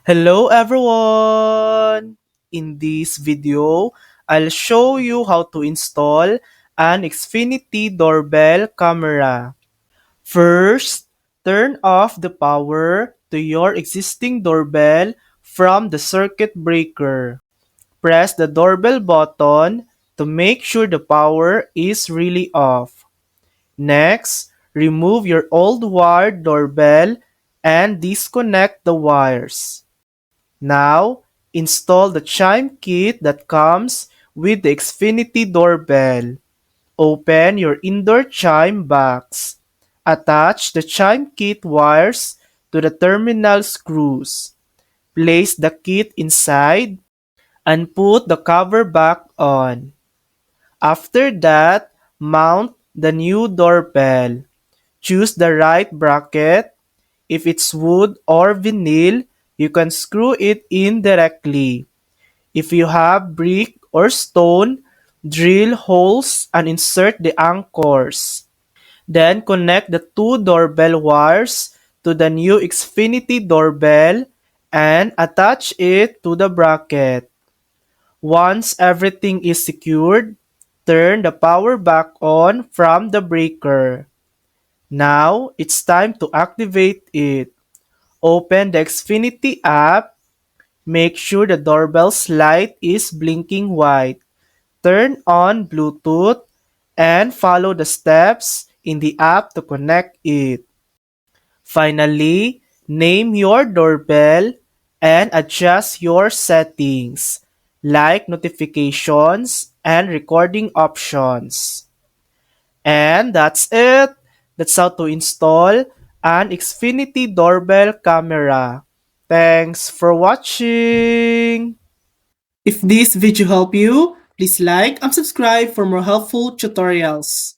Hello everyone! In this video, I'll show you how to install an Xfinity doorbell camera. First, turn off the power to your existing doorbell from the circuit breaker. Press the doorbell button to make sure the power is really off. Next, remove your old wired doorbell and disconnect the wires. Now, install the Chime kit that comes with the Xfinity doorbell. Open your indoor chime box. Attach the Chime kit wires to the terminal screws. Place the kit inside and put the cover back on. After that, mount the new doorbell. Choose the right bracket. If it's wood or vinyl, you can screw it in directly. If you have brick or stone, drill holes and insert the anchors. Then connect the two doorbell wires to the new Xfinity doorbell and attach it to the bracket. Once everything is secured, turn the power back on from the breaker. Now, it's time to activate it. Open the Xfinity app. Make sure the doorbell's light is blinking white. Turn on Bluetooth and follow the steps in the app to connect it. Finally, name your doorbell and adjust your settings, like notifications and recording options. And that's it. That's how to install an Xfinity doorbell camera. Thanks for watching. If this video helped you, please like and subscribe for more helpful tutorials.